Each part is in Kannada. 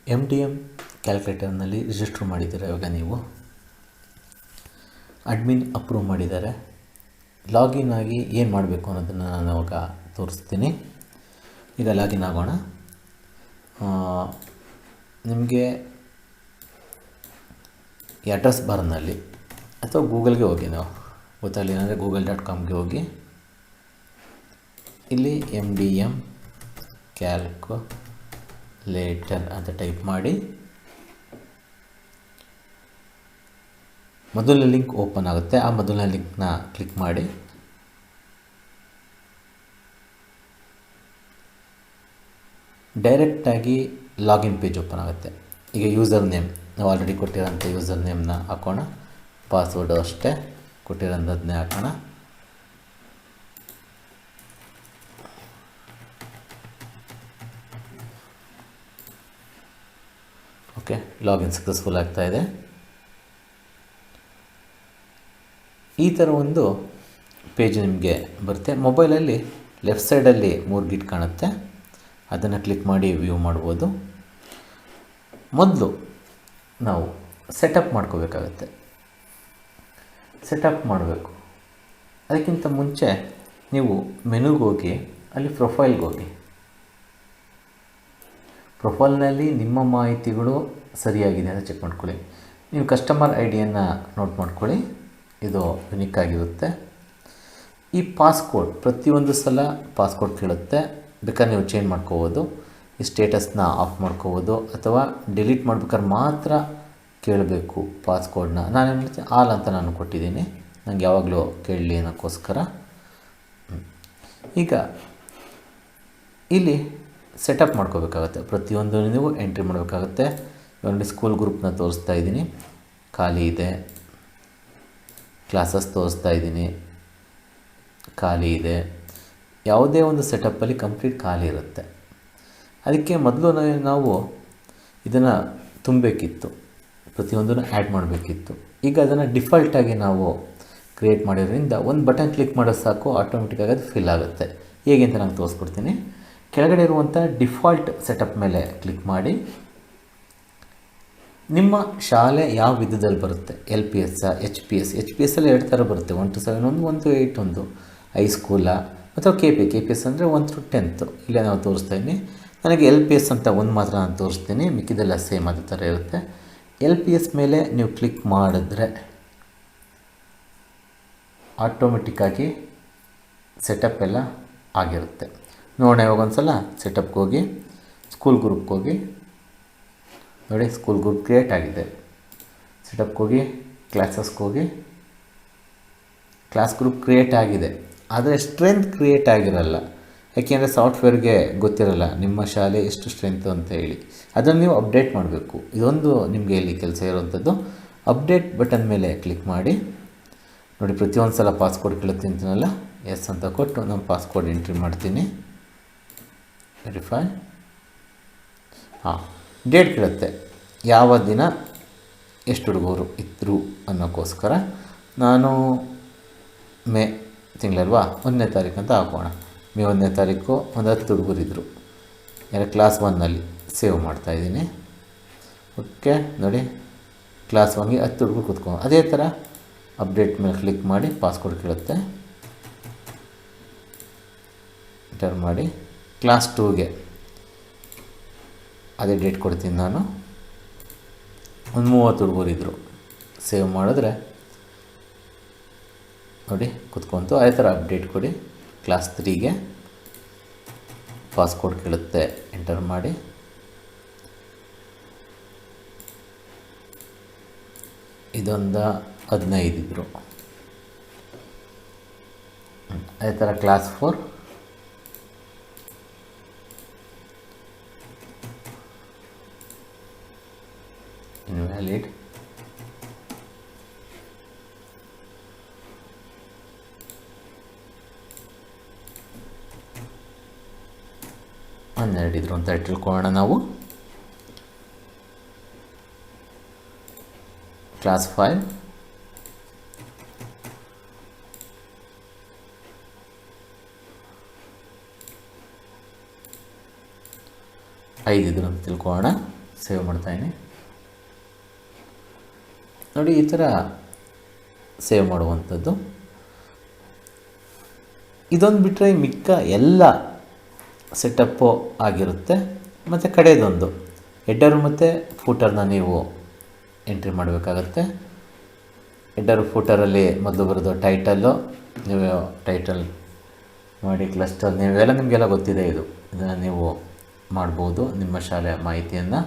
MDM ಕ್ಯಾಲ್ಕುಲೇಟರ್ನಲ್ಲಿ ರಿಜಿಸ್ಟರ್ ಮಾಡಿದ್ದೀರಾ. ಇವಾಗ ನೀವು ಅಡ್ಮಿನ್ ಅಪ್ರೂವ್ ಮಾಡಿದ್ದಾರೆ. ಲಾಗಿನ್ ಆಗಿ ಏನು ಮಾಡಬೇಕು ಅನ್ನೋದನ್ನು ನಾನು ಅವಾಗ ತೋರಿಸ್ತೀನಿ. ಈಗ ಲಾಗಿನ್ ಆಗೋಣ. ನಿಮಗೆ ಈ ಅಡ್ರೆಸ್ ಬಾರ್ನಲ್ಲಿ ಅಥವಾ ಗೂಗಲ್ಗೆ ಹೋಗಿ, ನಾವು ಗೊತ್ತಾಗಲಿಲ್ಲ ಅಂದರೆ google.comಗೆ ಹೋಗಿ ಇಲ್ಲಿ MDM ಕ್ಯಾಲ್ಕುಲೇಟರ್ ಅಂತ ಟೈಪ್ ಮಾಡಿ ಮೊದಲನೇ ಲಿಂಕ್ ಓಪನ್ ಆಗುತ್ತೆ. ಆ ಮೊದಲನೇ ಲಿಂಕ್ನ ಕ್ಲಿಕ್ ಮಾಡಿ ಡೈರೆಕ್ಟಾಗಿ ಲಾಗಿನ್ ಪೇಜ್ ಓಪನ್ ಆಗುತ್ತೆ. ಈಗ ಯೂಸರ್ ನೇಮ್ ನಾವು ಆಲ್ರೆಡಿ ಕೊಟ್ಟಿರೋಂಥ ಯೂಸರ್ ನೇಮ್ನ ಹಾಕೋಣ. ಪಾಸ್ವರ್ಡು ಅಷ್ಟೇ ಕೊಟ್ಟಿರೋಂಥದ್ದನ್ನೇ ಹಾಕೋಣ. ಓಕೆ, ಲಾಗಿನ್ ಸಕ್ಸಸ್ಫುಲ್ ಆಗ್ತಾಯಿದೆ. ಈ ಥರ ಒಂದು ಪೇಜ್ ನಿಮಗೆ ಬರುತ್ತೆ. ಮೊಬೈಲಲ್ಲಿ ಲೆಫ್ಟ್ ಸೈಡಲ್ಲಿ 3 ಗಿಟ್ ಕಾಣುತ್ತೆ, ಅದನ್ನು ಕ್ಲಿಕ್ ಮಾಡಿ ವ್ಯೂ ಮಾಡ್ಬೋದು. ಮೊದಲು ನಾವು ಸೆಟಪ್ ಮಾಡ್ಕೋಬೇಕಾಗತ್ತೆ. ಸೆಟಪ್ ಮಾಡಬೇಕು. ಅದಕ್ಕಿಂತ ಮುಂಚೆ ನೀವು ಮೆನುಗೆ ಹೋಗಿ ಅಲ್ಲಿ ಪ್ರೊಫೈಲ್ಗೆ ಹೋಗಿ. ಪ್ರೊಫೈಲ್ನಲ್ಲಿ ನಿಮ್ಮ ಮಾಹಿತಿಗಳು ಸರಿಯಾಗಿದೆ ಅಂತ ಚೆಕ್ ಮಾಡ್ಕೊಳ್ಳಿ. ನೀವು ಕಸ್ಟಮರ್ ID-ಯನ್ನು ನೋಟ್ ಮಾಡ್ಕೊಳ್ಳಿ, ಇದು ಯುನಿಕ್ ಆಗಿರುತ್ತೆ. ಈ ಪಾಸ್ಕೋಡ್ ಪ್ರತಿಯೊಂದು ಸಲ ಪಾಸ್ಕೋಡ್ ಕೇಳುತ್ತೆ, ಬೇಕಾದ್ರೆ ನೀವು ಚೇಂಜ್ ಮಾಡ್ಕೋಬೋದು. ಈ ಸ್ಟೇಟಸ್ನ ಆಫ್ ಮಾಡ್ಕೋಬೋದು ಅಥವಾ ಡಿಲೀಟ್ ಮಾಡ್ಬೇಕಾದ್ರೆ ಮಾತ್ರ ಕೇಳಬೇಕು ಪಾಸ್ಕೋಡ್ನ. ನಾನೇನು ಮಾಡ್ತೀನಿ, ಆಲ್ ಅಂತ ನಾನು ಕೊಟ್ಟಿದ್ದೀನಿ, ನನಗೆ ಯಾವಾಗಲೂ ಕೇಳಲಿ ಅನ್ನೋಕ್ಕೋಸ್ಕರ. ಈಗ ಇಲ್ಲಿ ಸೆಟಪ್ ಮಾಡ್ಕೋಬೇಕಾಗತ್ತೆ. ಪ್ರತಿಯೊಂದು ನೀವು ಎಂಟ್ರಿ ಮಾಡಬೇಕಾಗತ್ತೆ. ಇವಾಗ ಸ್ಕೂಲ್ ಗ್ರೂಪ್ನ ತೋರಿಸ್ತಾ ಇದ್ದೀನಿ, ಖಾಲಿ ಇದೆ. ಕ್ಲಾಸಸ್ ತೋರಿಸ್ತಾ ಇದ್ದೀನಿ, ಖಾಲಿ ಇದೆ. ಯಾವುದೇ ಒಂದು ಸೆಟಪ್ಪಲ್ಲಿ ಕಂಪ್ಲೀಟ್ ಖಾಲಿ ಇರುತ್ತೆ. ಅದಕ್ಕೆ ಮೊದಲು ನಾವು ಇದನ್ನು ತುಂಬಬೇಕಿತ್ತು, ಪ್ರತಿಯೊಂದನ್ನು ಆ್ಯಡ್ ಮಾಡಬೇಕಿತ್ತು. ಈಗ ಅದನ್ನು ಡಿಫಾಲ್ಟಾಗಿ ನಾವು ಕ್ರಿಯೇಟ್ ಮಾಡಿರೋದ್ರಿಂದ ಒಂದು ಬಟನ್ ಕ್ಲಿಕ್ ಮಾಡೋದು ಸಾಕು, ಆಟೋಮೆಟಿಕ್ಕಾಗಿ ಅದು ಫಿಲ್ ಆಗುತ್ತೆ. ಹೇಗೆ ಅಂತ ನಾನು ತೋರಿಸ್ಕೊಡ್ತೀನಿ. ಕೆಳಗಡೆ ಇರುವಂಥ ಡಿಫಾಲ್ಟ್ ಸೆಟಪ್ ಮೇಲೆ ಕ್ಲಿಕ್ ಮಾಡಿ ನಿಮ್ಮ ಶಾಲೆ ಯಾವ ವಿಧದಲ್ಲಿ ಬರುತ್ತೆ, LPS, HPS. HPSಲ್ಲಿ 2 ಥರ ಬರುತ್ತೆ, 1 to 7 ಒಂದು, 1 to 8 ಒಂದು, ಹೈಸ್ಕೂಲಾ ಅಥವಾ KPS ಅಂದರೆ 1 to 10th. ಇಲ್ಲೇ ನಾವು ತೋರಿಸ್ತಾ ಇದ್ದೀನಿ. ನನಗೆ LPS ಅಂತ ಒಂದು ಮಾತ್ರ ನಾನು ತೋರಿಸ್ತೀನಿ, ಮಿಕ್ಕಿದೆಲ್ಲ ಸೇಮ್ ಅದೇ ಥರ ಇರುತ್ತೆ. LPS ಮೇಲೆ ನೀವು ಕ್ಲಿಕ್ ಮಾಡಿದ್ರೆ ಆಟೋಮೆಟಿಕ್ಕಾಗಿ ಸೆಟಪ್ ಎಲ್ಲ ಆಗಿರುತ್ತೆ. ನೋಡೋಣ, ಇವಾಗ ಒಂದು ಸಲ ಸೆಟಪ್ಗೆ ಹೋಗಿ ಸ್ಕೂಲ್ ಗ್ರೂಪ್ಗೆ ಹೋಗಿ ನೋಡಿ, ಸ್ಕೂಲ್ ಗ್ರೂಪ್ ಕ್ರಿಯೇಟ್ ಆಗಿದೆ. ಸೆಟಪ್ಗೆ ಹೋಗಿ ಕ್ಲಾಸಸ್ಗೆ ಹೋಗಿ ಕ್ಲಾಸ್ ಗ್ರೂಪ್ ಕ್ರಿಯೇಟ್ ಆಗಿದೆ, ಆದರೆ ಸ್ಟ್ರೆಂತ್ ಕ್ರಿಯೇಟ್ ಆಗಿರಲ್ಲ. ಯಾಕೆಂದರೆ ಸಾಫ್ಟ್ವೇರ್ಗೆ ಗೊತ್ತಿರಲ್ಲ ನಿಮ್ಮ ಶಾಲೆ ಎಷ್ಟು ಸ್ಟ್ರೆಂತು ಅಂತ ಹೇಳಿ. ಅದನ್ನು ನೀವು ಅಪ್ಡೇಟ್ ಮಾಡಬೇಕು. ಇದೊಂದು ನಿಮಗೆ ಇಲ್ಲಿ ಕೆಲಸ ಇರುವಂಥದ್ದು. ಅಪ್ಡೇಟ್ ಬಟನ್ ಮೇಲೆ ಕ್ಲಿಕ್ ಮಾಡಿ ನೋಡಿ, ಪ್ರತಿಯೊಂದು ಸಲ ಪಾಸ್ಕೋಡ್ ಕೇಳುತ್ತೆ ಅಂತೀನಲ್ಲ, ಎಸ್ ಅಂತ ಕೊಟ್ಟು ನಾನು ಪಾಸ್ಕೋಡ್ ಎಂಟ್ರಿ ಮಾಡ್ತೀನಿ. ವೆರಿಫೈ. ಡೇಟ್ ಕೇಳುತ್ತೆ, ಯಾವ ದಿನ ಎಷ್ಟು ಹುಡುಗರು ಇದ್ದರು ಅನ್ನೋಕ್ಕೋಸ್ಕರ. ನಾನು ಮೇ ತಿಂಗಳಲ್ವಾ, 1ನೇ ತಾರೀಕು ಅಂತ ಹಾಕೋಣ. ಮೇ 1ನೇ ತಾರೀಕು ಒಂದು 10 ಹುಡುಗರಿದ್ದರು. ಯಾರು ಕ್ಲಾಸ್ 1ನಲ್ಲಿ ಸೇವ್ ಮಾಡ್ತಾಯಿದ್ದೀನಿ. ಓಕೆ, ನೋಡಿ ಕ್ಲಾಸ್ 1ಗೆ 10 ಹುಡುಗರು ಕೂತ್ಕೊಂಡು. ಅದೇ ಥರ ಅಪ್ಡೇಟ್ ಮೇಲೆ ಕ್ಲಿಕ್ ಮಾಡಿ ಪಾಸ್ಕೋಡ್ ಕೇಳುತ್ತೆ, ಎಂಟರ್ ಮಾಡಿ. ಕ್ಲಾಸ್ 2ಗೆ ಅದೇ ಡೇಟ್ ಕೊಡ್ತೀನಿ ನಾನು, ಒಂದು 30 ಹುಡುಗರಿದ್ದರು. ಸೇವ್ ಮಾಡಿದ್ರೆ ನೋಡಿ ಕೂತ್ಕೊಂತು. ಅದೇ ಥರ ಅಪ್ಡೇಟ್ ಕೊಡಿ. ಕ್ಲಾಸ್ 3ಗೆ ಪಾಸ್ಕೋಡ್ ಕೇಳುತ್ತೆ, ಎಂಟರ್ ಮಾಡಿ. ಇದೊಂದು 15 ಇದ್ದರು. ಅದೇ ಥರ ಕ್ಲಾಸ್ 4 ಇನ್ವ್ಯಾಲಿಡ್. ಹನ್ನೆರಡಿದ್ರು ಅಂತ ತಿಳ್ಕೊಳ್ಳೋಣ ನಾವು. ಕ್ಲಾಸ್ 5 5 ಇದ್ರು ಅಂತ ತಿಳ್ಕೊಳ್ಳೋಣ. ಸೇವ್ ಮಾಡ್ತಾಯಿನಿ ನೋಡಿ. ಈ ಥರ ಸೇವ್ ಮಾಡುವಂಥದ್ದು. ಇದೊಂದು ಬಿಟ್ಟರೆ ಮಿಕ್ಕ ಎಲ್ಲ ಸೆಟಪ್ಪು ಆಗಿರುತ್ತೆ. ಮತ್ತು ಕಡೆಯದೊಂದು ಹೆಡ್ಡರು ಮತ್ತು ಫೂಟರ್ನ ನೀವು ಎಂಟ್ರಿ ಮಾಡಬೇಕಾಗತ್ತೆ. ಹೆಡ್ಡರು ಫೂಟರಲ್ಲಿ ಮೊದಲು ಬರೋದು ಟೈಟಲ್ಲು. ನೀವು ಟೈಟಲ್ ಮಾಡಿ ಕ್ಲಸ್ಟರ್ ನಿಮಗೆಲ್ಲ ಗೊತ್ತಿದೆ. ಇದನ್ನು ನೀವು ಮಾಡ್ಬೋದು ನಿಮ್ಮ ಶಾಲೆಯ ಮಾಹಿತಿಯನ್ನು.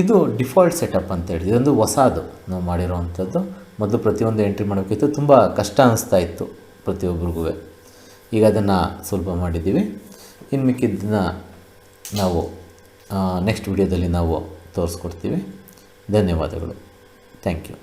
ಇದು ಡಿಫಾಲ್ಟ್ ಸೆಟಪ್ ಅಂತೇಳಿ, ಇದೊಂದು ಹೊಸದು ನಾವು ಮಾಡಿರೋವಂಥದ್ದು. ಮೊದಲು ಪ್ರತಿಯೊಂದು ಎಂಟ್ರಿ ಮಾಡೋಕ್ಕಿತ್ತು, ತುಂಬ ಕಷ್ಟ ಅನ್ನಿಸ್ತಾ ಇತ್ತು ಪ್ರತಿಯೊಬ್ಬರಿಗೂ. ಈಗ ಅದನ್ನು ಸುಲಭ ಮಾಡಿದ್ದೀವಿ. ಇನ್ನು ಮಿಕ್ಕಿದ್ದನ್ನು ನಾವು ನೆಕ್ಸ್ಟ್ ವಿಡಿಯೋದಲ್ಲಿ ನಾವು ತೋರಿಸ್ಕೊಡ್ತೀವಿ. ಧನ್ಯವಾದಗಳು. Thank you.